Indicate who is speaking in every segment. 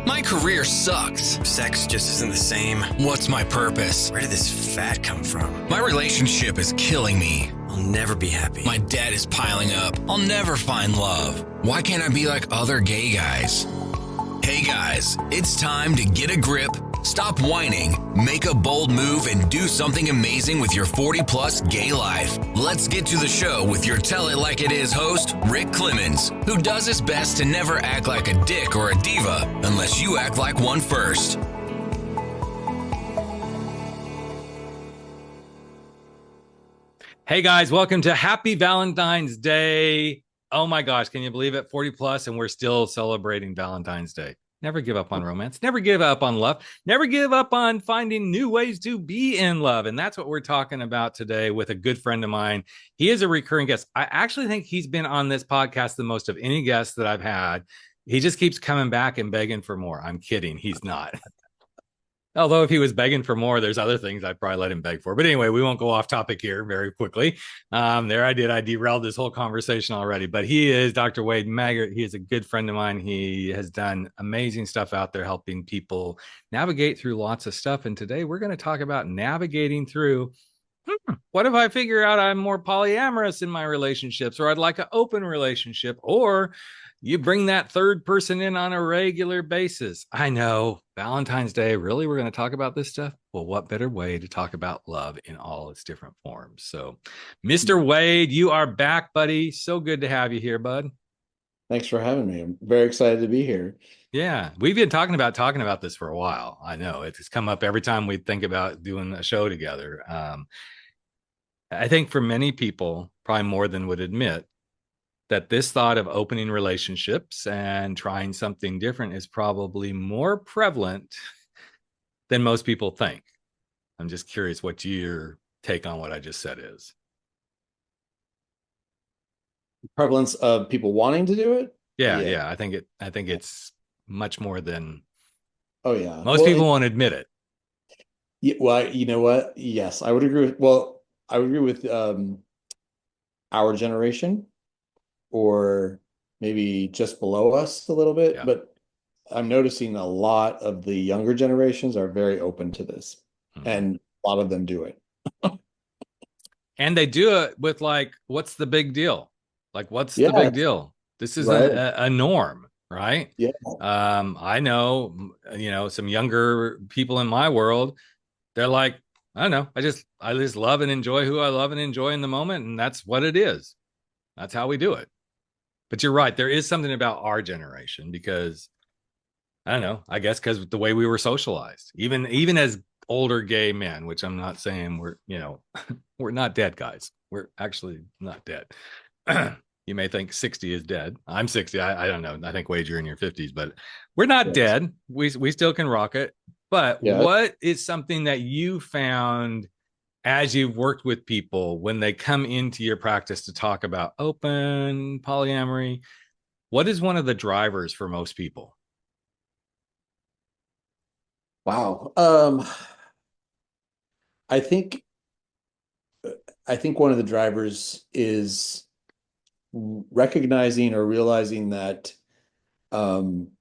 Speaker 1: My career sucks.
Speaker 2: Sex just isn't the same.
Speaker 1: What's my purpose?
Speaker 2: Where did this fat come from?
Speaker 1: My relationship is killing me.
Speaker 2: I'll never be happy.
Speaker 1: My debt is piling up. I'll never find love. Why can't I be like other gay guys? Hey guys, it's time to get a grip, stop whining, make a bold move, and do something amazing with your 40-plus gay life. Let's get to the show with your Tell It Like It Is host, Rick Clemons, who does his best to never act like a dick or a diva unless you act like one first.
Speaker 3: Hey guys, welcome to Happy Valentine's Day. Oh my gosh, can you believe it? 40 plus and we're still celebrating Valentine's Day. Never give up on romance. Never give up on love. Never give up on finding new ways to be in love. And that's what we're talking about today with a good friend of mine. He is a recurring guest. I actually think he's been on this podcast the most of any guest that I've had. He just keeps coming back and begging for more. I'm kidding. He's not. Although if he was begging for more, there's other things I'd probably let him beg for. But anyway, we won't go off topic here very quickly. I derailed this whole conversation already. But he is Dr. Wade Maggert. He is a good friend of mine. He has done amazing stuff out there helping people navigate through lots of stuff. And today we're going to talk about navigating through, what if I figure out I'm more polyamorous in my relationships, or I'd like an open relationship, or you bring that third person in on a regular basis. I know, Valentine's Day, really? We're going to talk about this stuff? Well, what better way to talk about love in all its different forms? So, Mr. Wade, you are back, buddy. So good to have you here, bud.
Speaker 4: Thanks for having me. I'm very excited to be here.
Speaker 3: Yeah, we've been talking about this for a while. I know it's come up every time we think about doing a show together. I think for many people, probably more than would admit, that this thought of opening relationships and trying something different is probably more prevalent than most people think. I'm just curious what your take on what I just said is.
Speaker 4: Prevalence of people wanting to do it?
Speaker 3: Yeah. I think it's much more than.
Speaker 4: Oh yeah.
Speaker 3: Most people won't admit it.
Speaker 4: Yeah, well, you know what? Yes, I would agree with our generation, or maybe just below us a little bit. Yeah. But I'm noticing a lot of the younger generations are very open to this, and a lot of them do it.
Speaker 3: And they do it with like, what's the big deal? Like, what's the big deal? This is a norm, right?
Speaker 4: Yeah.
Speaker 3: I know, some younger people in my world, they're like, I don't know, I just love and enjoy who I love and enjoy in the moment. And that's what it is. That's how we do it. But you're right. There is something about our generation because, I don't know, I guess because the way we were socialized, even as older gay men, which I'm not saying we're not dead, guys. We're actually not dead. You may think 60 is dead. I'm 60. I don't know. I think, Wade, you're in your 50s, but we're not dead. We still can rock it. But what is something that you found as you've worked with people when they come into your practice to talk about open polyamory? What is one of the drivers for most people?
Speaker 4: Wow. I think one of the drivers is recognizing or realizing that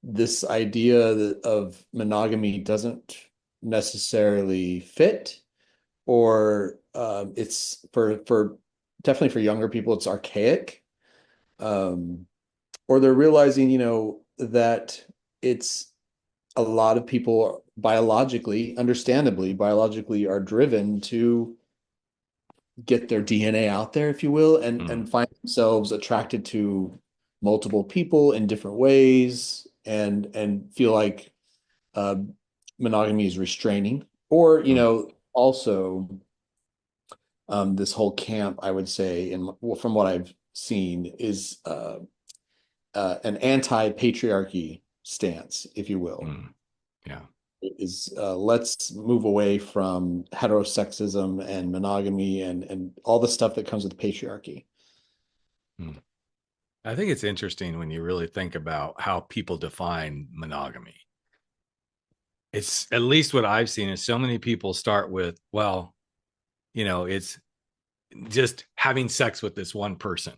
Speaker 4: this idea of monogamy doesn't necessarily fit, or it's for definitely for younger people, it's archaic, or they're realizing, that it's a lot of people understandably biologically are driven to get their DNA out there, if you will, and find themselves attracted to multiple people in different ways, and feel like monogamy is restraining, or also this whole camp, I would say, from what I've seen, is an anti-patriarchy stance, if you will.
Speaker 3: Yeah.
Speaker 4: Is let's move away from heterosexism and monogamy and all the stuff that comes with patriarchy.
Speaker 3: I think it's interesting when you really think about how people define monogamy. It's, at least what I've seen, is so many people start with, well, it's just having sex with this one person.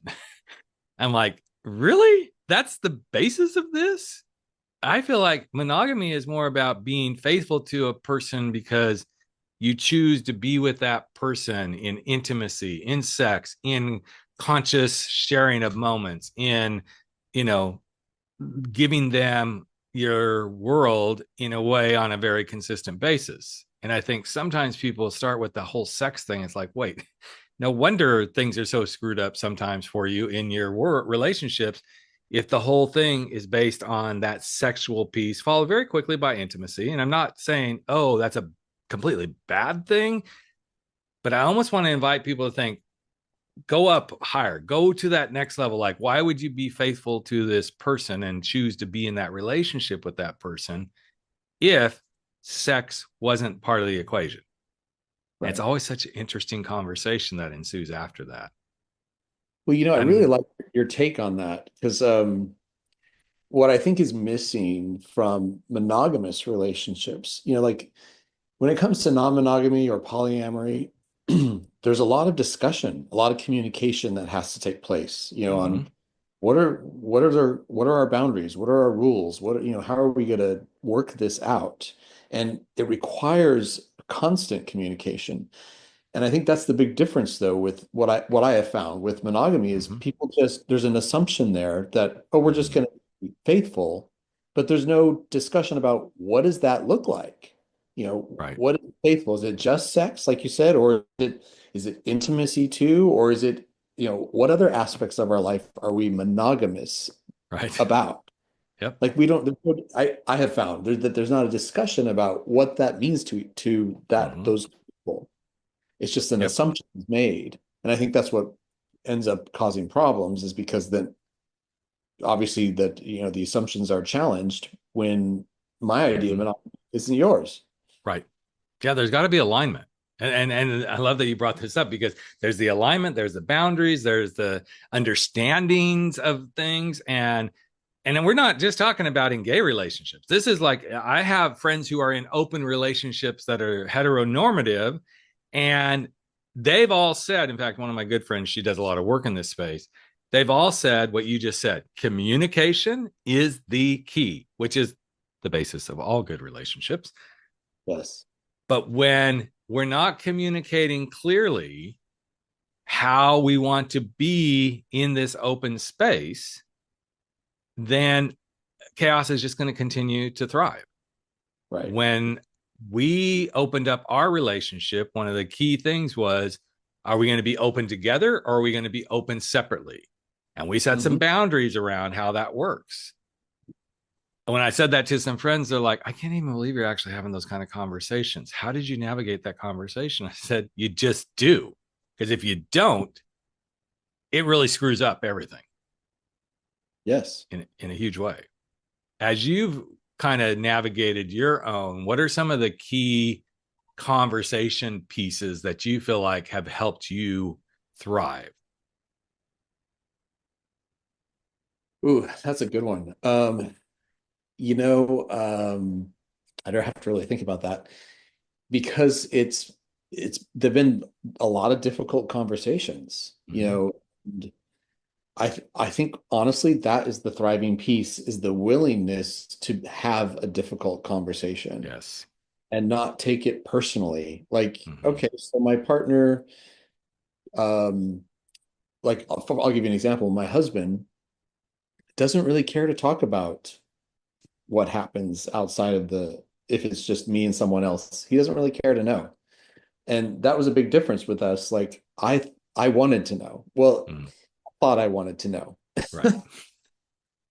Speaker 3: I'm like, really? That's the basis of this? I feel like monogamy is more about being faithful to a person because you choose to be with that person in intimacy, in sex, in conscious sharing of moments, in, you know, giving them your world in a way on a very consistent basis. And I think sometimes people start with the whole sex thing. It's like, wait, no wonder things are so screwed up sometimes for you in your relationships. If the whole thing is based on that sexual piece, followed very quickly by intimacy. And I'm not saying, oh, that's a completely bad thing, but I almost want to invite people to think, go up higher, go to that next level. Like, why would you be faithful to this person and choose to be in that relationship with that person if sex wasn't part of the equation? Right. It's always such an interesting conversation that ensues after that.
Speaker 4: Well, I really like your take on that because what I think is missing from monogamous relationships, like when it comes to non-monogamy or polyamory, there's a lot of discussion, a lot of communication that has to take place, on what are our boundaries, what are our rules, how are we going to work this out? And it requires constant communication. And I think that's the big difference, though, with what I have found with monogamy is people there's an assumption there that, oh, we're just going to be faithful, but there's no discussion about what does that look like?
Speaker 3: Right.
Speaker 4: What is faithful? Is it just sex, like you said, or is it intimacy too, or is it, what other aspects of our life are we monogamous about?
Speaker 3: Yep.
Speaker 4: Like we don't. I have found that there's not a discussion about what that means to those people. It's just an assumption made. And I think that's what ends up causing problems is because then obviously that, the assumptions are challenged when my idea of monogamy isn't yours.
Speaker 3: Right. Yeah, there's got to be alignment. And I love that you brought this up because there's the alignment, there's the boundaries, there's the understandings of things. And then we're not just talking about in gay relationships. This is like, I have friends who are in open relationships that are heteronormative, and they've all said, in fact, one of my good friends, she does a lot of work in this space. They've all said what you just said. Communication is the key, which is the basis of all good relationships.
Speaker 4: Yes.
Speaker 3: But when we're not communicating clearly how we want to be in this open space, then chaos is just going to continue to thrive.
Speaker 4: Right.
Speaker 3: When we opened up our relationship, one of the key things was, are we going to be open together or are we going to be open separately? And we set some boundaries around how that works. When I said that to some friends, they're like, I can't even believe you're actually having those kind of conversations. How did you navigate that conversation? I said, you just do. Because if you don't, it really screws up everything.
Speaker 4: Yes.
Speaker 3: In a huge way. As you've kind of navigated your own, what are some of the key conversation pieces that you feel like have helped you thrive?
Speaker 4: Ooh, that's a good one. I don't have to really think about that because there've been a lot of difficult conversations, and I think honestly that is the thriving piece is the willingness to have a difficult conversation.
Speaker 3: Yes.
Speaker 4: And not take it personally. Like, okay, so my partner, like I'll give you an example. My husband doesn't really care to talk about what happens outside of if it's just me and someone else. He doesn't really care to know. And that was a big difference with us. Like I wanted to know. Well, I thought I wanted to know.
Speaker 3: Right.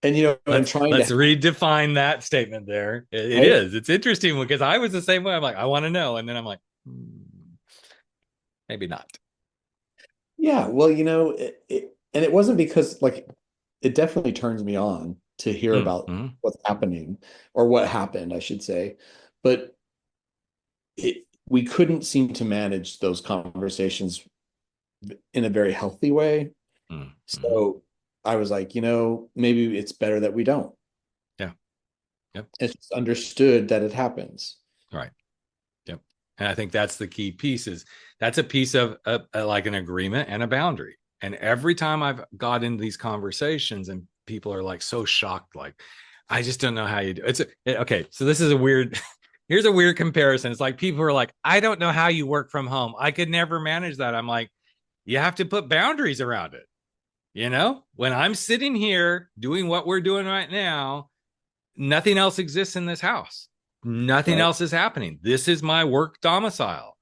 Speaker 4: And
Speaker 3: let's redefine that statement there. It is. It's interesting because I was the same way. I'm like, I want to know. And then I'm like, maybe not.
Speaker 4: Yeah. Well, and it wasn't because like, it definitely turns me on to hear about what's happening or what happened, I should say. But we couldn't seem to manage those conversations in a very healthy way. So I was like, maybe it's better that we don't.
Speaker 3: Yeah. Yep.
Speaker 4: It's just understood that it happens.
Speaker 3: Right. Yep. And I think that's the key piece that's a piece of like an agreement and a boundary. And every time I've got into these conversations and people are like so shocked, like, I just don't know how you do okay. So this is a weird, here's a weird comparison. It's like people are like, I don't know how you work from home. I could never manage that. I'm like, you have to put boundaries around it. When I'm sitting here doing what we're doing right now, nothing else exists in this house. Nothing else is happening. This is my work domicile.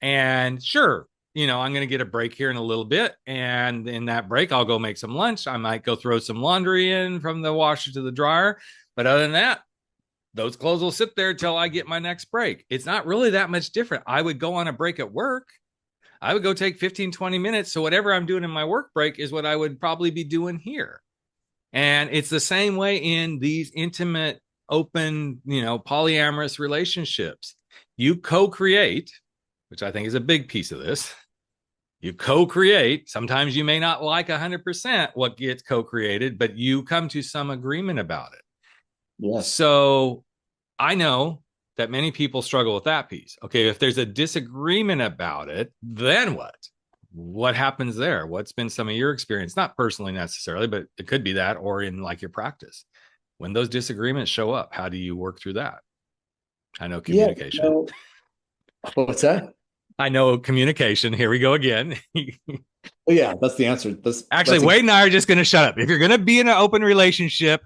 Speaker 3: And sure, I'm going to get a break here in a little bit. And in that break, I'll go make some lunch. I might go throw some laundry in from the washer to the dryer. But other than that, those clothes will sit there till I get my next break. It's not really that much different. I would go on a break at work. I would go take 15, 20 minutes. So whatever I'm doing in my work break is what I would probably be doing here. And it's the same way in these intimate, open, polyamorous relationships. You co-create, which I think is a big piece of this. You co-create. Sometimes you may not like 100% what gets co-created, but you come to some agreement about it.
Speaker 4: Yes.
Speaker 3: So I know that many people struggle with that piece. Okay, if there's a disagreement about it, then what? What happens there? What's been some of your experience? Not personally necessarily, but it could be that, or in like your practice. When those disagreements show up, how do you work through that? I know communication.
Speaker 4: What's that?
Speaker 3: I know communication. Here we go again.
Speaker 4: Well, yeah, that's the answer.
Speaker 3: Actually, Wade and I are just going to shut up. If you're going to be in an open relationship,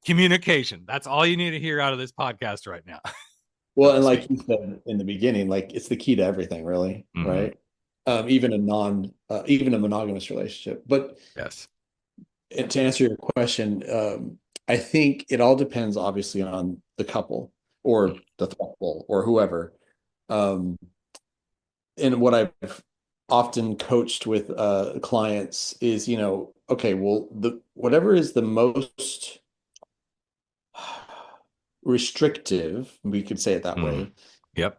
Speaker 3: communication. That's all you need to hear out of this podcast right now.
Speaker 4: Well, and like you said in the beginning, like it's the key to everything, really, right? Even a monogamous relationship. But
Speaker 3: yes,
Speaker 4: to answer your question, I think it all depends, obviously, on the couple or the throuple or whoever. And what I've often coached with clients is, okay, well, whatever is the most restrictive, we could say it that way.
Speaker 3: Yep.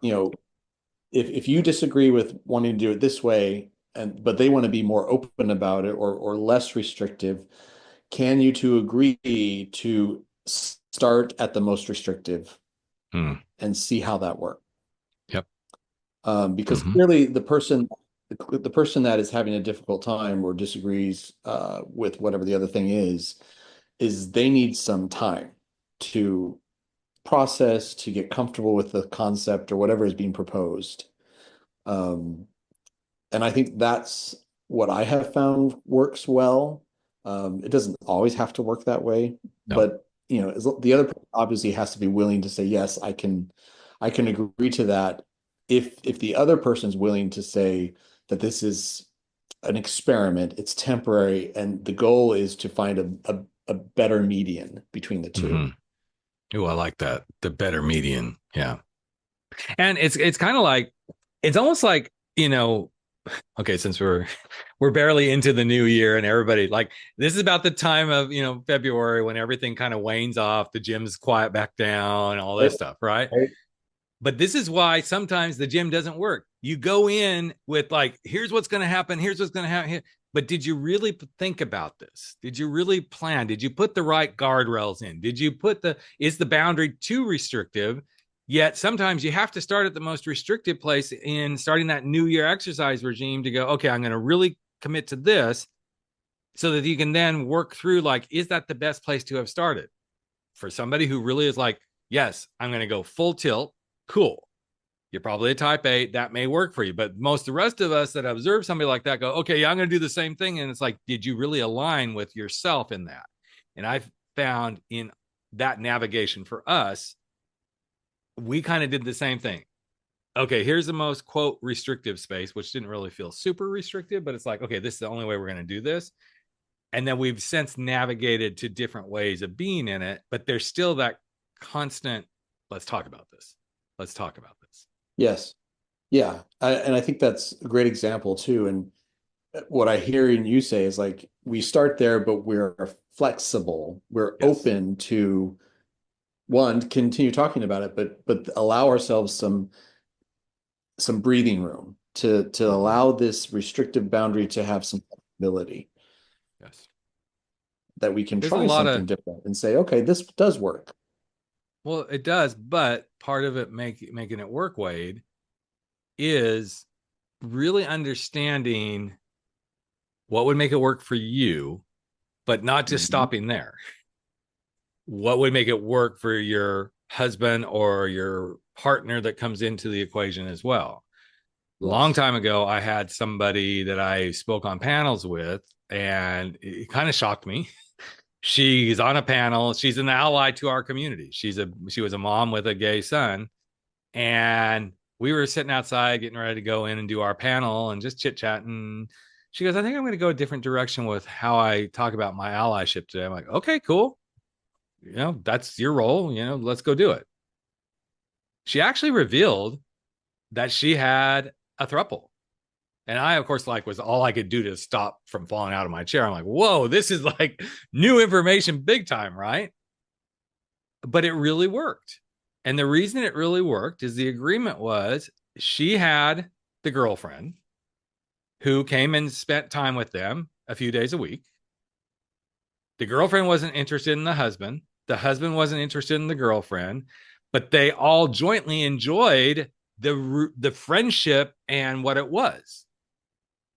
Speaker 4: If you disagree with wanting to do it this way, but they want to be more open about it or less restrictive, can you two agree to start at the most restrictive and see how that works?
Speaker 3: Yep.
Speaker 4: Because clearly the person that is having a difficult time or disagrees with whatever the other thing is they need some time to process, to get comfortable with the concept or whatever is being proposed. And I think that's what I have found works well. It doesn't always have to work that way, but the other person obviously has to be willing to say, yes, I can agree to that. If the other person's willing to say that this is an experiment, it's temporary, and the goal is to find a better median between the two.
Speaker 3: Oh, I like that. The better median. Yeah. And it's kind of like, it's almost like, okay, since we're barely into the new year and everybody, like, this is about the time of, February when everything kind of wanes off, the gym's quiet back down, all this stuff, right? But this is why sometimes the gym doesn't work. You go in with like, here's what's going to happen. Here's what's going to happen. But did you really think about this? Did you really plan? Did you put the right guardrails in? Did you is the boundary too restrictive? Yet sometimes you have to start at the most restrictive place in starting that new year exercise regime to go, okay, I'm going to really commit to this so that you can then work through, like, is that the best place to have started? For somebody who really is like, yes, I'm going to go full tilt. Cool. You're probably a type A. That may work for you. But most of the rest of us that observe somebody like that go, okay, yeah, I'm going to do the same thing. And it's like, did you really align with yourself in that? And I've found in that navigation for us, we kind of did the same thing. Okay, here's the most, quote, restrictive space, which didn't really feel super restrictive, but it's like, okay, this is the only way we're going to do this. And then we've since navigated to different ways of being in it, but there's still that constant, let's talk about this. Let's talk about this.
Speaker 4: Yes. Yeah. And I think that's a great example too. And what I hear you say is like, we start there, but we're flexible. We're open to continue talking about it, but allow ourselves some breathing room to allow this restrictive boundary to have some flexibility.
Speaker 3: Yes.
Speaker 4: That we can try something different and say, okay, this does work.
Speaker 3: Well, it does, but part of it making it work, Wade, is really understanding what would make it work for you, but not just stopping there. what would make it work for your husband or your partner that comes into the equation as well. Long
Speaker 4: Yes.
Speaker 3: time ago, I had somebody that I spoke on panels with, and it kind of shocked me. She's on a panel. She's an ally to our community. She was a mom with a gay son, and we were sitting outside getting ready to go in and do our panel and just chit chatting. She goes, "I think I'm going to go a different direction with how I talk about my allyship today." I'm like, "Okay, cool. That's your role. Let's go do it." She actually revealed that she had a throuple. And I, of course, was all I could do to stop from falling out of my chair. I'm like, whoa, this is like new information big time, right? But it really worked. And the reason it really worked is the agreement was she had the girlfriend who came and spent time with them a few days a week. The girlfriend wasn't interested in the husband. The husband wasn't interested in the girlfriend, but they all jointly enjoyed the friendship and what it was.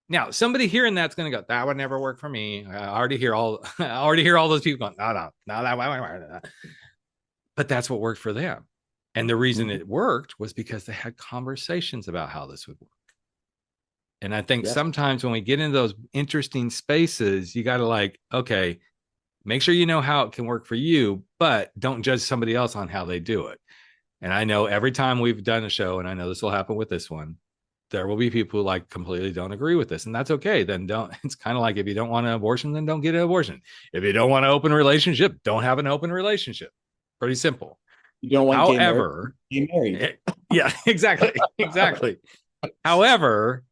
Speaker 3: Now, somebody hearing that's going to go, that would never work for me. I already hear all those people going, no, that. But that's what worked for them. And the reason it worked was because they had conversations about how this would work. And I think sometimes when we get into those interesting spaces, you got to okay, make sure you know how it can work for you, but don't judge somebody else on how they do it. And I know every time we've done a show, and I know this will happen with this one, there will be people who completely don't agree with this, and that's okay. Then don't. It's kind of like if you don't want an abortion, then don't get an abortion. If you don't want an open relationship, don't have an open relationship. Pretty simple.
Speaker 4: You don't want
Speaker 3: However,
Speaker 4: gay married.
Speaker 3: Yeah, exactly. However,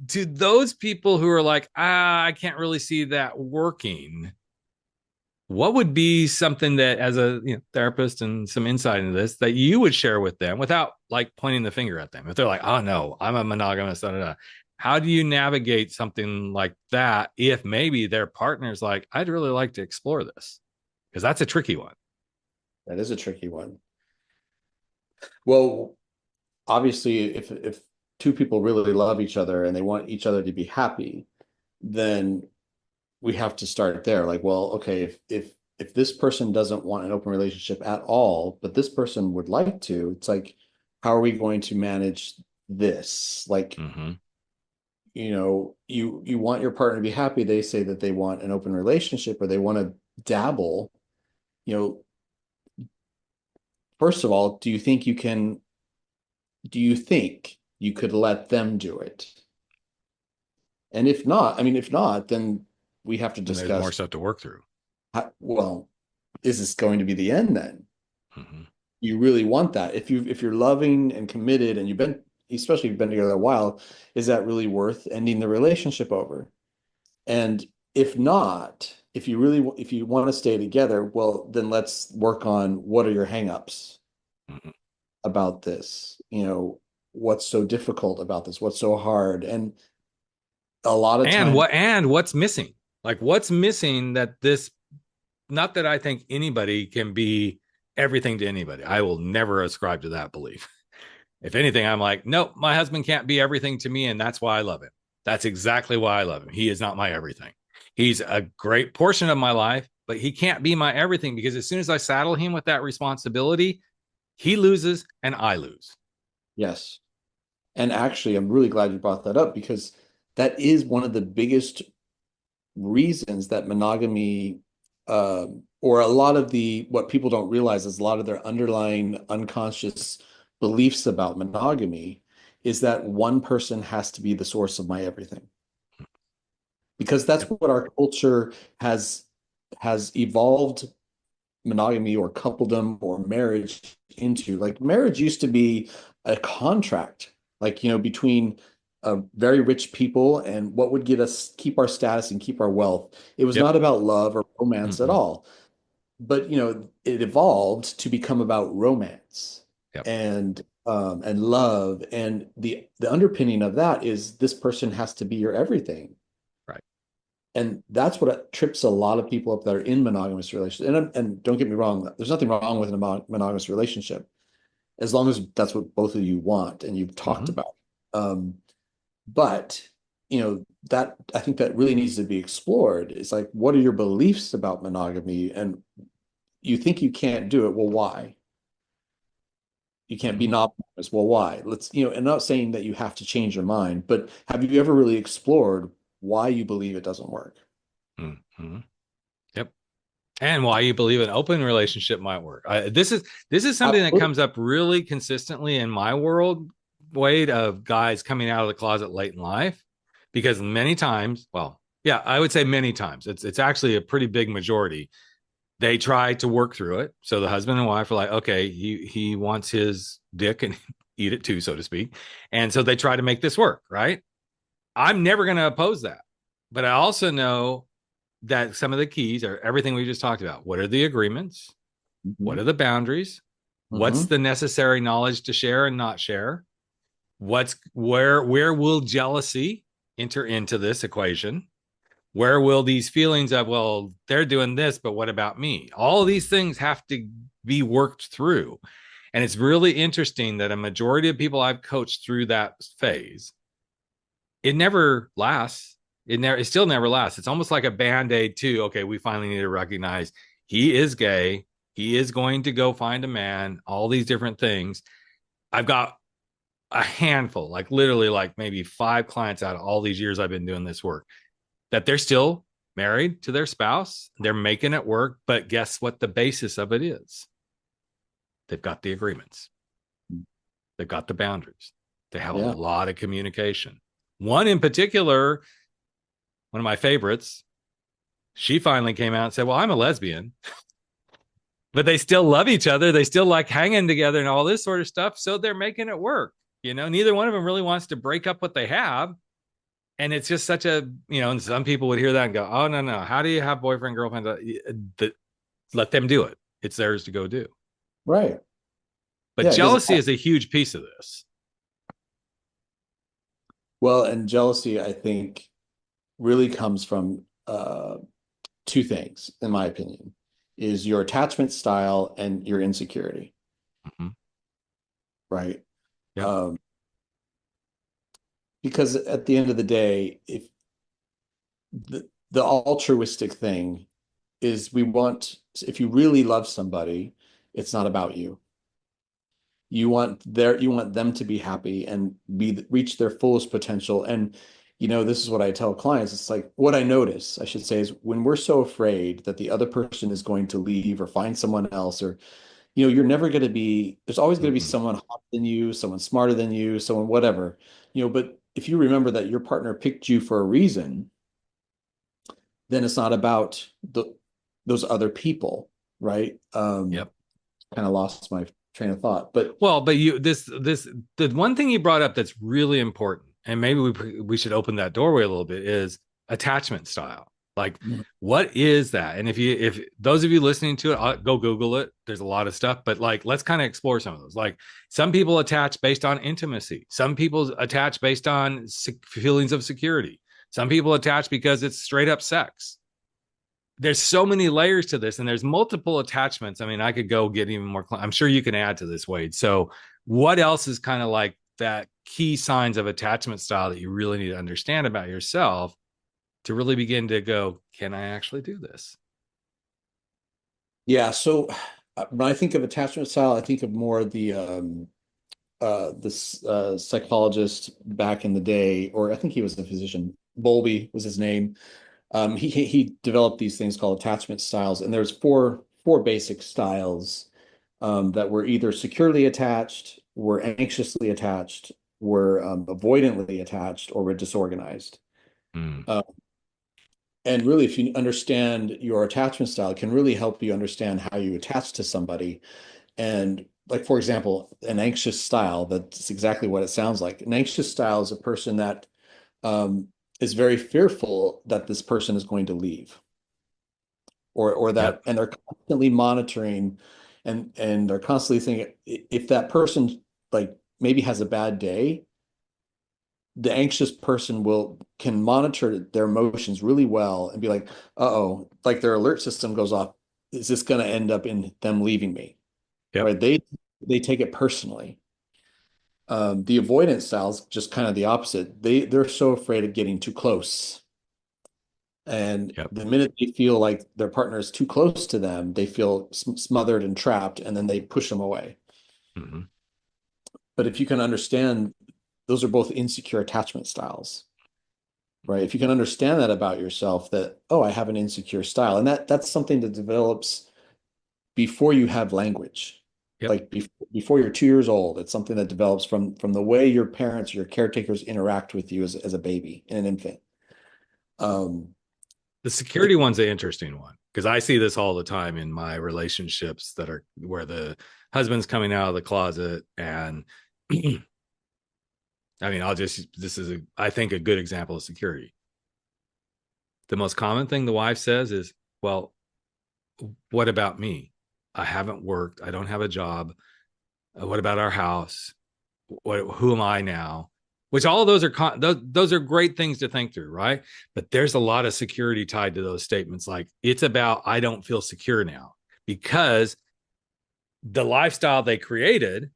Speaker 3: to those people who are like, I can't really see that working, what would be something that, as a therapist and some insight into this, that you would share with them without pointing the finger at them? If they're like, oh no, I'm a monogamous, how do you navigate something like that if maybe their partner's like, I'd really like to explore this? Because that's a tricky one.
Speaker 4: That is a tricky one. Well, obviously, if two people really love each other and they want each other to be happy, then we have to start there. Well, okay, if this person doesn't want an open relationship at all, but this person would like to, it's how are we going to manage this? You want your partner to be happy. They say that they want an open relationship or they want to dabble. First of all, do you think you could let them do it? And if not, then we have to discuss.
Speaker 3: There's more stuff to work through.
Speaker 4: Well, is this going to be the end then?
Speaker 3: Mm-hmm.
Speaker 4: You really want that. If you're loving and committed and especially if you've been together a while, is that really worth ending the relationship over? And if not, if you want to stay together, well, then let's work on what are your hangups about this? What's so difficult about this? What's so hard? And a lot of times,
Speaker 3: what's missing? What's missing that this, not that I think anybody can be everything to anybody. I will never ascribe to that belief. If anything, I'm like, nope, my husband can't be everything to me, and that's why I love him. That's exactly why I love him. He is not my everything. He's a great portion of my life, but he can't be my everything, because as soon as I saddle him with that responsibility, he loses and I lose.
Speaker 4: Yes. And actually, I'm really glad you brought that up, because that is one of the biggest reasons that monogamy, or a lot of what people don't realize is a lot of their underlying unconscious beliefs about monogamy, is that one person has to be the source of my everything. Because that's what our culture has evolved monogamy or coupledom or marriage into. Marriage used to be a contract, between very rich people and what would keep our status and keep our wealth. It was not about love or romance at all. But it evolved to become about romance and love, and the underpinning of that is this person has to be your everything.
Speaker 3: Right.
Speaker 4: And that's what trips a lot of people up that are in monogamous relationships. And don't get me wrong, there's nothing wrong with a monogamous relationship, as long as that's what both of you want and you've talked about. But that I think that really needs to be explored. It's like, what are your beliefs about monogamy? And you think you can't do it. Well, why? You can't be non-monogamous. Well, why? And I'm not saying that you have to change your mind, but have you ever really explored why you believe it doesn't work?
Speaker 3: Mm-hmm. Yep. And why you believe an open relationship might work. This is something that comes up really consistently in my world, Wade, of guys coming out of the closet late in life, because many times, well, yeah, I would say many times, it's actually a pretty big majority. They try to work through it. So the husband and wife are like, okay, he wants his dick and eat it too, so to speak. And so they try to make this work, right? I'm never going to oppose that. But I also know that some of the keys are everything we just talked about. What are the agreements? What are the boundaries? What's the necessary knowledge to share and not share? Where will jealousy enter into this equation? Where will these feelings of, well, they're doing this, but what about me? All of these things have to be worked through. And it's really interesting that a majority of people I've coached through that phase, it never lasts. It still never lasts. It's almost like a band-aid too. Okay, we finally need to recognize he is gay. He is going to go find a man, all these different things. I've got a handful, like literally like maybe 5 clients out of all these years I've been doing this work, that they're still married to their spouse. They're making it work. But guess what the basis of it is? They've got the agreements. They've got the boundaries. They have a lot of communication. One in particular, one of my favorites, she finally came out and said, well, I'm a lesbian. But they still love each other. They still like hanging together and all this sort of stuff. So they're making it work. Neither one of them really wants to break up what they have. And it's just such a, and some people would hear that and go, oh, no. How do you have boyfriend, girlfriend? Let them do it. It's theirs to go do.
Speaker 4: Right.
Speaker 3: But jealousy is a huge piece of this.
Speaker 4: Well, and jealousy, I think, really comes from 2 things, in my opinion, is your attachment style and your insecurity. Right.
Speaker 3: Yep.
Speaker 4: Because at the end of the day, if the altruistic thing is if you really love somebody, it's not about you. You want them to be happy and reach their fullest potential. And this is what I tell clients. It's like, what I notice, I should say, is when we're so afraid that the other person is going to leave or find someone else, or you're never going to be, there's always going to be someone hotter than you, someone smarter than you, someone whatever, but if you remember that your partner picked you for a reason, then it's not about those other people, right?
Speaker 3: Yep.
Speaker 4: Kind of lost my train of thought, but
Speaker 3: the one thing you brought up that's really important, and maybe we should open that doorway a little bit, is attachment style. Like, what is that? And if those of you listening to it, go Google it. There's a lot of stuff, but like, let's kind of explore some of those. Like, some people attach based on intimacy. Some people attach based on feelings of security. Some people attach because it's straight up sex. There's so many layers to this, and there's multiple attachments. I mean, I could go get even more. I'm sure you can add to this, Wade. So what else is kind of like that key signs of attachment style that you really need to understand about yourself to really begin to go, can I actually do this?
Speaker 4: Yeah. So when I think of attachment style, I think of more this psychologist back in the day, or I think he was a physician. Bowlby was his name. He developed these things called attachment styles, and there's four basic styles that were either securely attached, were anxiously attached, were avoidantly attached, or were disorganized. And really, if you understand your attachment style, it can really help you understand how you attach to somebody. And like, for example, an anxious style, that's exactly what it sounds like. An anxious style is a person that is very fearful that this person is going to leave, or that, and they're constantly monitoring, and they're constantly thinking, if that person like maybe has a bad day, the anxious person can monitor their emotions really well and be like, uh-oh, like their alert system goes off. Is this going to end up in them leaving me?
Speaker 3: Yep.
Speaker 4: Right? They take it personally. The avoidant styles, just kind of the opposite. They're so afraid of getting too close. And
Speaker 3: Yep.
Speaker 4: the minute they feel like their partner is too close to them, they feel smothered and trapped, and then they push them away.
Speaker 3: Hmm.
Speaker 4: But if you can understand, those are both insecure attachment styles, right? If you can understand that about yourself, that, oh, I have an insecure style, and that's something that develops before you have language.
Speaker 3: Yep.
Speaker 4: Like before you're 2 years old, it's something that develops from the way your parents, your caretakers interact with you as a baby and an infant. Um,
Speaker 3: The security one's an interesting one because I see this all the time in my relationships that are where the husband's coming out of the closet. And I mean, this is I think a good example of security. The most common thing the wife says is, well, what about me? I haven't worked. I don't have a job. What about our house? Who am I now? Which all of those are those are great things to think through, right? But there's a lot of security tied to those statements. Like it's about I don't feel secure now because the lifestyle they created,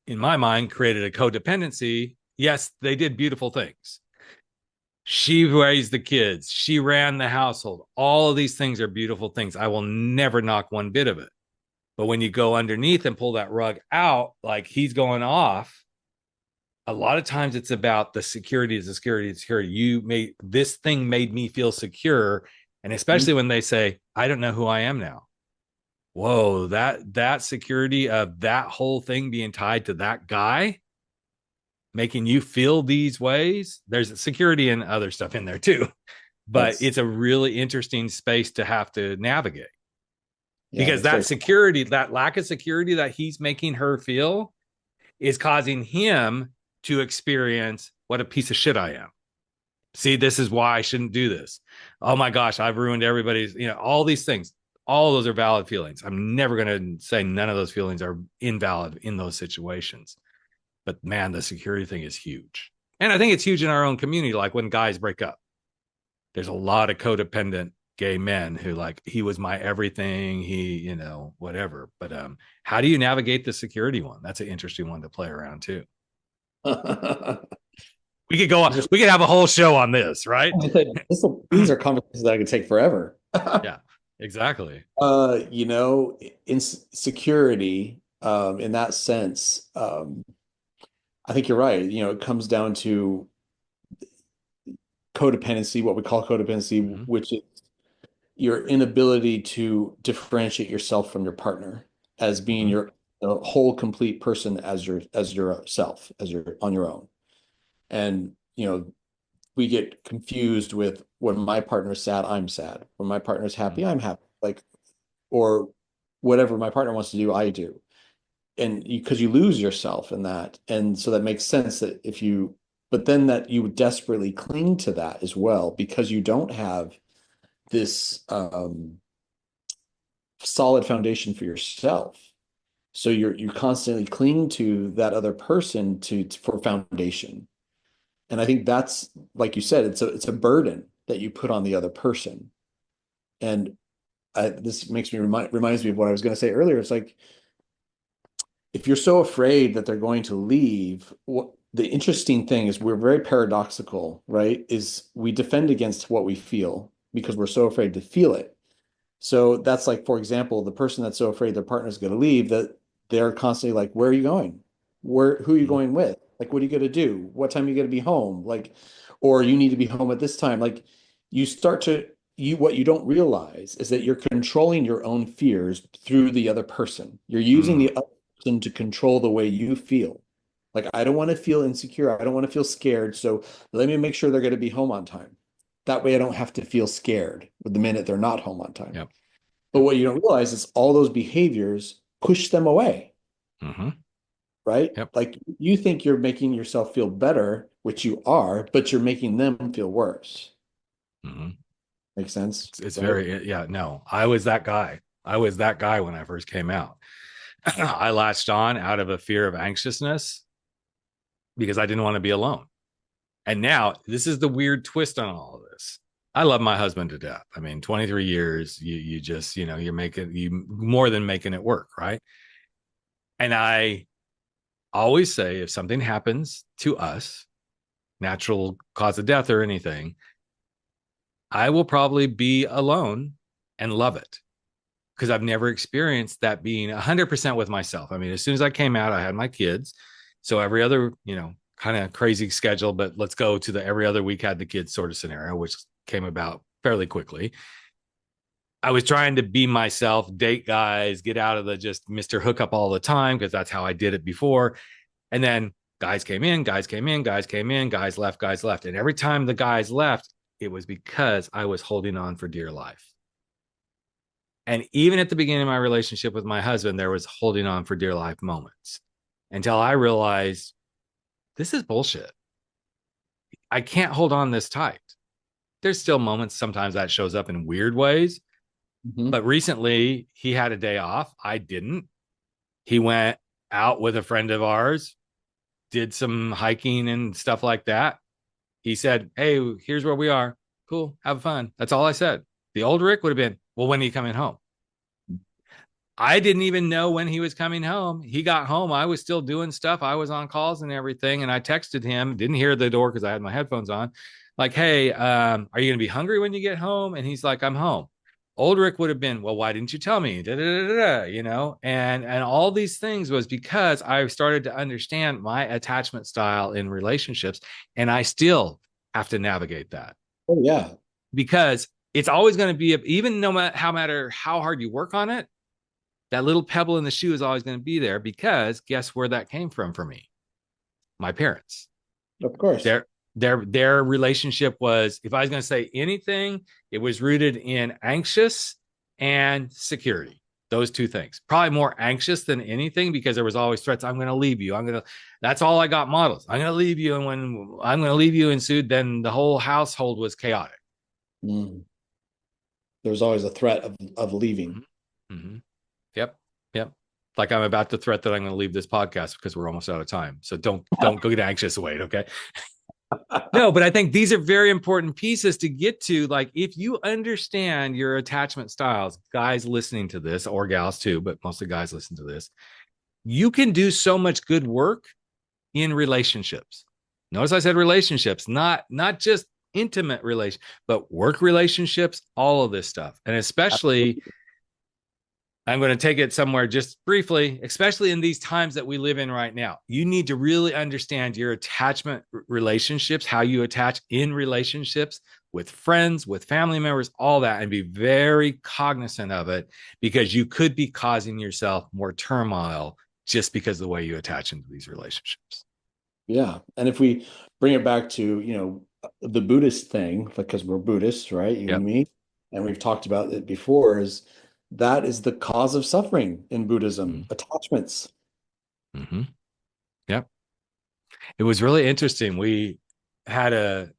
Speaker 3: in my mind, created a codependency. Yes, they did beautiful things. She raised the kids. She ran the household. All of these things are beautiful things. I will never knock one bit of it. But when you go underneath and pull that rug out, like he's going off, a lot of times it's about the security. This thing made me feel secure. And especially when they say, I don't know who I am now. Whoa, that security of that whole thing being tied to that guy, making you feel these ways. There's security and other stuff in there too. But it's a really interesting space to have to navigate. Yeah, because that security, that lack of security that he's making her feel is causing him to experience what a piece of shit I am. See, this is why I shouldn't do this. Oh my gosh, I've ruined everybody's, all these things. All those are valid feelings. I'm never going to say none of those feelings are invalid in those situations. But man, the security thing is huge. And I think it's huge in our own community. Like when guys break up, there's a lot of codependent gay men who like, he was my everything. He, whatever. But how do you navigate the security one? That's an interesting one to play around too. We could go on. We could have a whole show on this, right?
Speaker 4: These are conversations that I could take forever.
Speaker 3: Yeah, exactly.
Speaker 4: In security, in that sense, I think you're right. It comes down to codependency, what we call codependency, which is your inability to differentiate yourself from your partner as being your whole complete person as yourself, as you're on your own. And, we get confused with when my partner's sad, I'm sad. When my partner's happy, I'm happy. Or whatever my partner wants to do, I do. And because you lose yourself in that. And so that makes sense that but then that you would desperately cling to that as well, because you don't have this solid foundation for yourself. So you constantly cling to that other person for foundation. And I think that's, like you said, it's a burden that you put on the other person. And this makes me reminds me of what I was going to say earlier. It's like, if you're so afraid that they're going to leave, the interesting thing is we're very paradoxical, right? Is we defend against what we feel because we're so afraid to feel it. So that's like, for example, the person that's so afraid their partner's going to leave that they're constantly like, where are you going? Who are you going with? Like, what are you going to do? What time are you going to be home? Like, or you need to be home at this time. Like what you don't realize is that you're controlling your own fears through the other person. You're using the other person to control the way you feel. Like, I don't want to feel insecure. I don't want to feel scared. So let me make sure they're going to be home on time. That way I don't have to feel scared with the minute they're not home on time.
Speaker 3: Yep.
Speaker 4: But what you don't realize is all those behaviors push them away. Right?
Speaker 3: Yep.
Speaker 4: Like, you think you're making yourself feel better, which you are, but you're making them feel worse. Makes sense?
Speaker 3: It's very, no, I was that guy. When I first came out. I latched on out of a fear of anxiousness because I didn't want to be alone. And now this is the weird twist on all of this. I love my husband to death. I mean, 23 years, you just, you're more than making it work. Right. And I always say if something happens to us, natural cause of death or anything, I will probably be alone and love it, because I've never experienced that being 100% with myself. I mean, as soon as I came out, I had my kids. So every other, kind of crazy schedule, but let's go to the every other week had the kids sort of scenario, which came about fairly quickly. I was trying to be myself, date guys, get out of the just Mr. Hookup all the time, because that's how I did it before. And then guys came in, guys came in, guys came in, guys left, guys left. And every time the guys left, it was because I was holding on for dear life. And even at the beginning of my relationship with my husband, there was holding on for dear life moments, until I realized this is bullshit. I can't hold on this tight. There's still moments sometimes that shows up in weird ways.
Speaker 4: Mhm.
Speaker 3: But recently he had a day off. I didn't. He went out with a friend of ours, did some hiking and stuff like that. He said, "Hey, here's where we are. Cool. Have fun." That's all I said. The old Rick would have been, "Well, when are you coming home?" I didn't even know when he was coming home. He got home. I was still doing stuff. I was on calls and everything. And I texted him, didn't hear the door because I had my headphones on. Like, "Hey, are you going to be hungry when you get home?" And he's like, "I'm home." Old Rick would have been, "Well, why didn't you tell me?" And all these things was because I started to understand my attachment style in relationships. And I still have to navigate that,
Speaker 4: Oh yeah.
Speaker 3: because it's always going to be, even no matter how hard you work on it, that little pebble in the shoe is always going to be there, because guess where that came from for me? My parents.
Speaker 4: Of course.
Speaker 3: Their relationship was, if I was going to say anything, it was rooted in anxious and security. Those two things. Probably more anxious than anything, because there was always threats. I'm going to leave you. That's all I got models. I'm going to leave you. And when I'm going to leave you ensued, then the whole household was chaotic.
Speaker 4: Mm. There's always a threat of leaving.
Speaker 3: Mm-hmm. Mm-hmm. Yep. Like I'm about to threat that I'm going to leave this podcast because we're almost out of time. So don't go get anxious. Wait, okay. No, but I think these are very important pieces to get to. Like, if you understand your attachment styles, guys listening to this, or gals too, but mostly guys listen to this, you can do so much good work in relationships. Notice I said relationships, not just intimate relations, but work relationships, all of this stuff. And especially, I'm going to take it somewhere just briefly, especially in these times that we live in right now. You need to really understand your attachment relationships, how you attach in relationships with friends, with family members, all that, and be very cognizant of it, because you could be causing yourself more turmoil just because of the way you attach into these relationships.
Speaker 4: Yeah. And if we bring it back to, the Buddhist thing, because we're Buddhists, right? You
Speaker 3: Yep.
Speaker 4: and me, and we've talked about it before, is that is the cause of suffering in Buddhism, attachments.
Speaker 3: Mm-hmm. Yep. It was really interesting. We had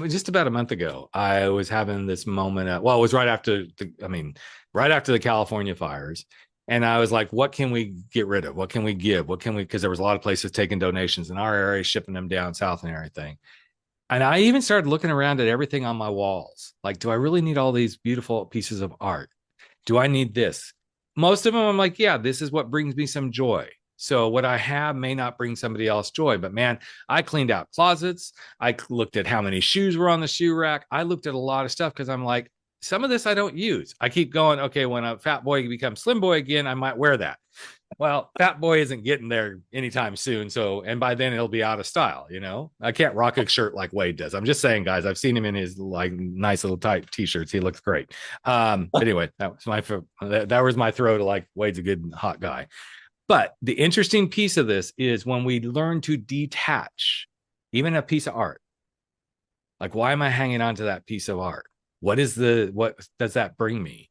Speaker 3: just about a month ago, I was having this moment it was right after the California fires. And I was like, what can we get rid of? What can we give? Because there was a lot of places taking donations in our area, shipping them down south and everything. And I even started looking around at everything on my walls. Like, do I really need all these beautiful pieces of art? Do I need this? Most of them, I'm like, yeah, this is what brings me some joy. So what I have may not bring somebody else joy, but man, I cleaned out closets. I looked at how many shoes were on the shoe rack. I looked at a lot of stuff, because I'm like, some of this I don't use. I keep going, okay, when a fat boy becomes slim boy again, I might wear that. Well, fat boy isn't getting there anytime soon. So, and by then it'll be out of style. I can't rock a shirt like Wade does. I'm just saying, guys, I've seen him in his like nice little tight t-shirts. He looks great. Anyway, that was my throw to like, Wade's a good hot guy. But the interesting piece of this is when we learn to detach even a piece of art. Like, why am I hanging on to that piece of art? What does that bring me?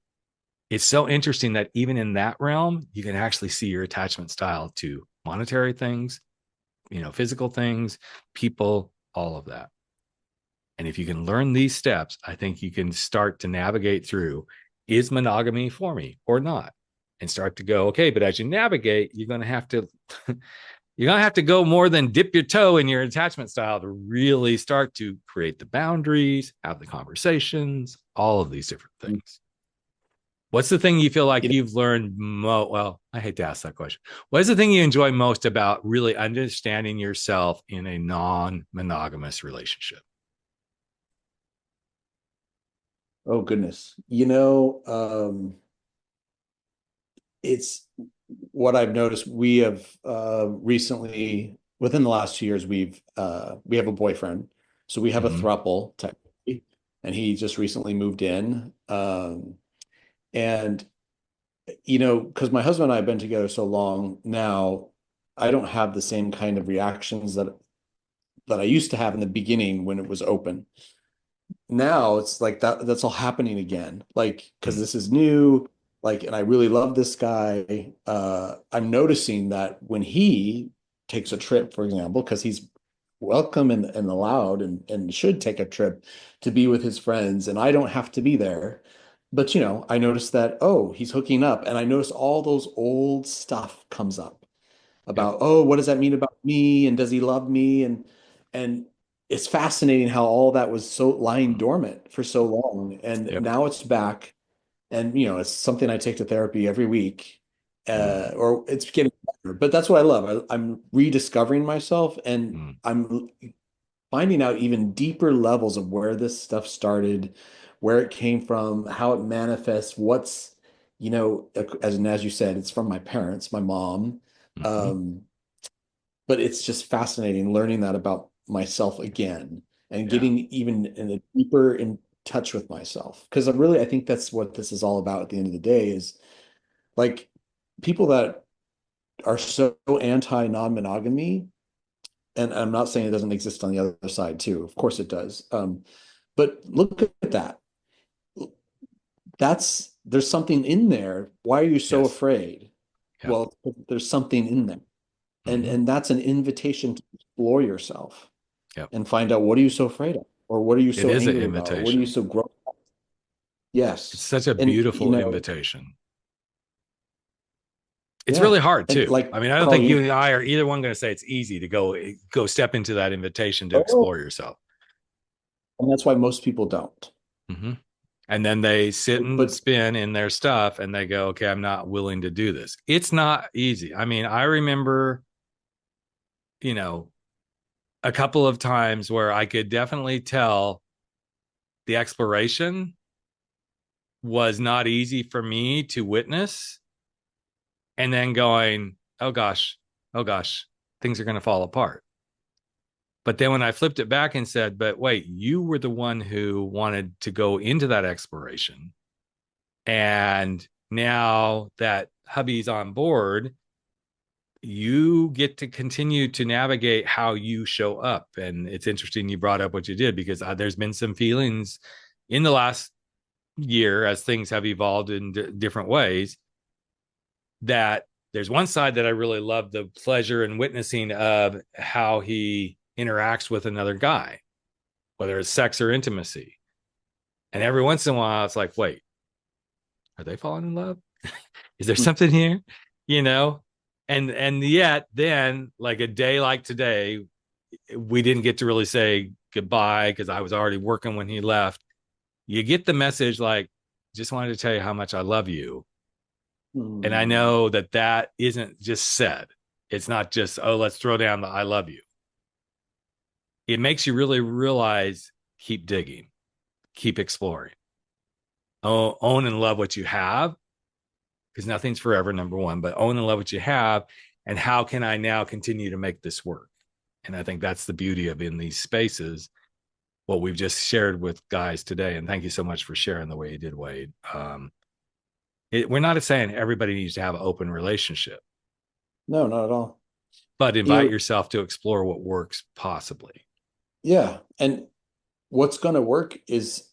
Speaker 3: It's so interesting that even in that realm, you can actually see your attachment style to monetary things, physical things, people, all of that. And if you can learn these steps, I think you can start to navigate through, is monogamy for me or not? And start to go, okay, but as you navigate, you're going to have to go more than dip your toe in your attachment style to really start to create the boundaries, have the conversations, all of these different things. What's the thing you feel like
Speaker 4: You know,
Speaker 3: you've learned well, I hate to ask that question. What is the thing you enjoy most about really understanding yourself in a non-monogamous relationship?
Speaker 4: oh goodness. It's what I've noticed. We have recently, within the last 2 years, we have a boyfriend. So we have a
Speaker 3: Mm-hmm.
Speaker 4: throuple technically, and he just recently moved in. And because my husband and I have been together so long now, I don't have the same kind of reactions that I used to have in the beginning when it was open. Now it's like that's all happening again. Like, because this is new, like, and I really love this guy. I'm noticing that when he takes a trip, for example, because he's welcome and allowed and should take a trip to be with his friends, and I don't have to be there. But I notice that, oh, he's hooking up, and I notice all those old stuff comes up
Speaker 3: Yep.
Speaker 4: about, oh, what does that mean about me? And does he love me? And it's fascinating how all that was so lying dormant for so long. And
Speaker 3: Yep.
Speaker 4: now it's back. And it's something I take to therapy every week.
Speaker 3: Mm,
Speaker 4: Or it's getting better. But that's what I love. I'm rediscovering myself, and
Speaker 3: mm.
Speaker 4: I'm finding out even deeper levels of where this stuff started, where it came from, how it manifests, what's, as you said, it's from my parents, my mom.
Speaker 3: Mm-hmm.
Speaker 4: Um, but it's just fascinating learning that about myself again and
Speaker 3: Yeah.
Speaker 4: getting even in a deeper in touch with myself. Because I think that's what this is all about at the end of the day is like people that are so anti non-monogamy, and I'm not saying it doesn't exist on the other side too. Of course it does. But look at that. There's something in there. Why are you so
Speaker 3: Yes.
Speaker 4: afraid?
Speaker 3: Yep.
Speaker 4: Well, there's something in there. And
Speaker 3: Mm-hmm.
Speaker 4: and that's an invitation to explore yourself
Speaker 3: Yep.
Speaker 4: and find out, what are you so afraid of? Or what are you
Speaker 3: It
Speaker 4: so
Speaker 3: is an
Speaker 4: angry about? Or what are you
Speaker 3: invitation.
Speaker 4: so gross?
Speaker 3: It's
Speaker 4: Yes.
Speaker 3: such a
Speaker 4: And
Speaker 3: beautiful invitation. It's
Speaker 4: yeah.
Speaker 3: really hard
Speaker 4: And
Speaker 3: too.
Speaker 4: like
Speaker 3: I mean, I don't
Speaker 4: Carl,
Speaker 3: think you and I are either one going to say it's easy to go step into that invitation to explore yourself.
Speaker 4: and that's why most people don't.
Speaker 3: Mm-hmm. And then they sit and
Speaker 4: But
Speaker 3: spin in their stuff and they go, okay, I'm not willing to do this. It's not easy. I mean, I remember, you know, a couple of times where I could definitely tell the exploration was not easy for me to witness. And then going, oh gosh, things are going to fall apart. But then when I flipped it back and said, but wait, you were the one who wanted to go into that exploration. And now that hubby's on board, you get to continue to navigate how you show up. And it's interesting you brought up what you did because there's been some feelings in the last year as things have evolved in different ways that there's one side that I really love the pleasure and witnessing of how he interacts with another guy, whether it's sex or intimacy. And every once in a while, it's like, wait, are they falling in love? Is there something here? You know? And yet then like a day like today, we didn't get to really say goodbye because I was already working when he left. You get the message like, just wanted to tell you how much I love you. And I
Speaker 4: hmm,
Speaker 3: know that that isn't just said. It's not just, oh, let's throw down the I love you. It makes you really realize keep digging, keep exploring, own and love what you have because nothing's forever, number one, but own and love what you have. And how can I now continue to make this work? And I think that's the beauty of in these spaces, what we've just shared with guys today. And thank you so much for sharing the way you did, Wade. We're not saying everybody needs to have an open relationship,
Speaker 4: no, not at all.
Speaker 3: but
Speaker 4: You
Speaker 3: invite
Speaker 4: know,
Speaker 3: yourself to explore what works possibly.
Speaker 4: yeah. And what's going to work is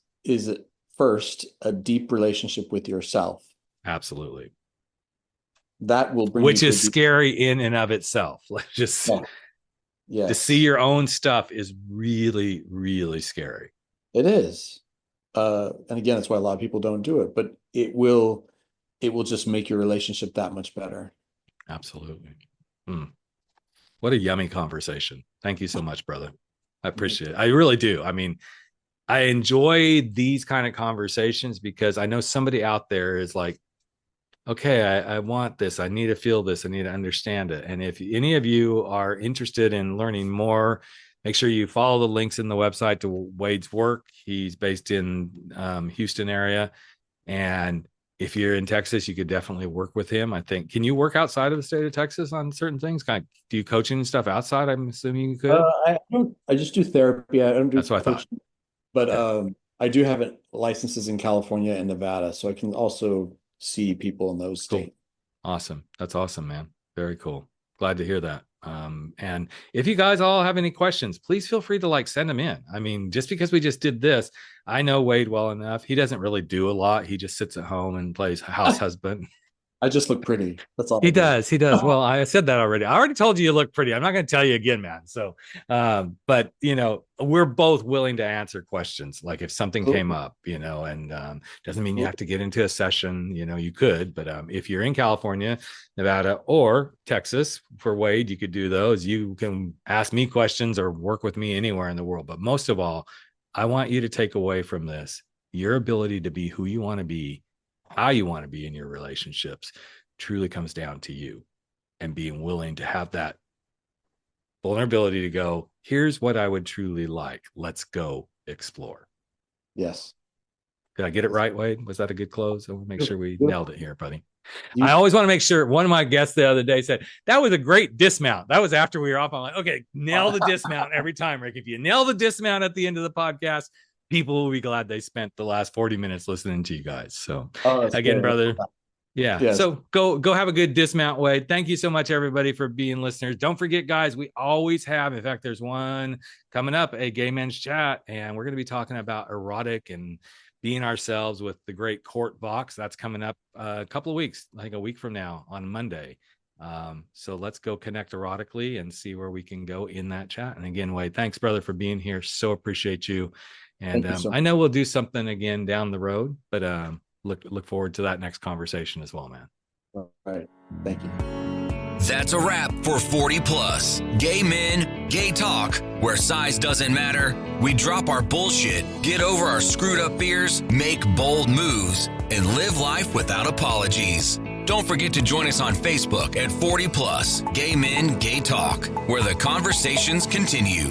Speaker 4: first a deep relationship with yourself.
Speaker 3: Absolutely.
Speaker 4: That will bring you
Speaker 3: Which
Speaker 4: to a
Speaker 3: is
Speaker 4: deep,
Speaker 3: scary in and of itself. Like just
Speaker 4: yeah,
Speaker 3: to see
Speaker 4: yes,
Speaker 3: your own stuff is really, really scary.
Speaker 4: it is. And again, that's why a lot of people don't do it, but it will just make your relationship that much better.
Speaker 3: Absolutely. Mm. What a yummy conversation. Thank you so much, brother. I appreciate it. I really do. I mean, I enjoy these kind of conversations because I know somebody out there is like, okay, I want this. I need to feel this. I need to understand it. And if any of you are interested in learning more, make sure you follow the links in the website to Wade's work. He's based in Houston area. And if you're in Texas, you could definitely work with him. I think, can you work outside of the state of Texas on certain things? Kind of do you coaching and stuff outside? I'm assuming you could.
Speaker 4: I just do therapy. I don't do
Speaker 3: That's what I thought.
Speaker 4: coaching, but
Speaker 3: Yeah.
Speaker 4: I do have licenses in California and Nevada, so I can also see people in those
Speaker 3: Cool.
Speaker 4: states.
Speaker 3: Awesome. That's awesome, man. Very cool. Glad to hear that. And if you guys all have any questions, please feel free to like send them in. I mean, just because we just did this, I know Wade well enough. He doesn't really do a lot. He just sits at home and plays house husband.
Speaker 4: I just look pretty. That's all.
Speaker 3: He does. He does. Well, I said that already. I already told you you look pretty. I'm not going to tell you again, man. So, but you know, we're both willing to answer questions. Like if something came up, you know, and doesn't mean you have to get into a session. You know, you could, but if you're in California, Nevada, or Texas for Wade, you could do those. You can ask me questions or work with me anywhere in the world. But most of all, I want you to take away from this your ability to be who you want to be, how you want to be in your relationships truly comes down to you and being willing to have that vulnerability to go, here's what I would truly like. Let's go explore.
Speaker 4: Yes.
Speaker 3: Did I get it right, Wade? Was that a good close? I want to make sure we nailed it here, buddy.
Speaker 4: You-
Speaker 3: I always want to make sure. One of my guests the other day said, that was a great dismount. That was after we were off. I'm like, okay, nail the dismount every time, Rick. If you nail the dismount at the end of the podcast, people will be glad they spent the last 40 minutes listening to you guys. So again,
Speaker 4: good.
Speaker 3: brother. Yeah.
Speaker 4: Yes.
Speaker 3: So go have a good dismount, Wade. Thank you so much, everybody, for being listeners. Don't forget, guys, we always have, in fact, there's one coming up, a gay men's chat, and we're going to be talking about erotic and being ourselves with the great Court Box. That's coming up a couple of weeks, like a week from now on Monday. So let's go connect erotically and see where we can go in that chat. And again, Wade, thanks, brother, for being here. So appreciate you. And I know we'll do something again down the road, but look forward to that next conversation as well, man.
Speaker 4: All right. Thank you.
Speaker 1: That's a wrap for 40 Plus. Gay men, gay talk, where size doesn't matter. We drop our bullshit, get over our screwed up fears, make bold moves, and live life without apologies. Don't forget to join us on Facebook at 40 Plus, Gay Men, Gay Talk, where the conversations continue.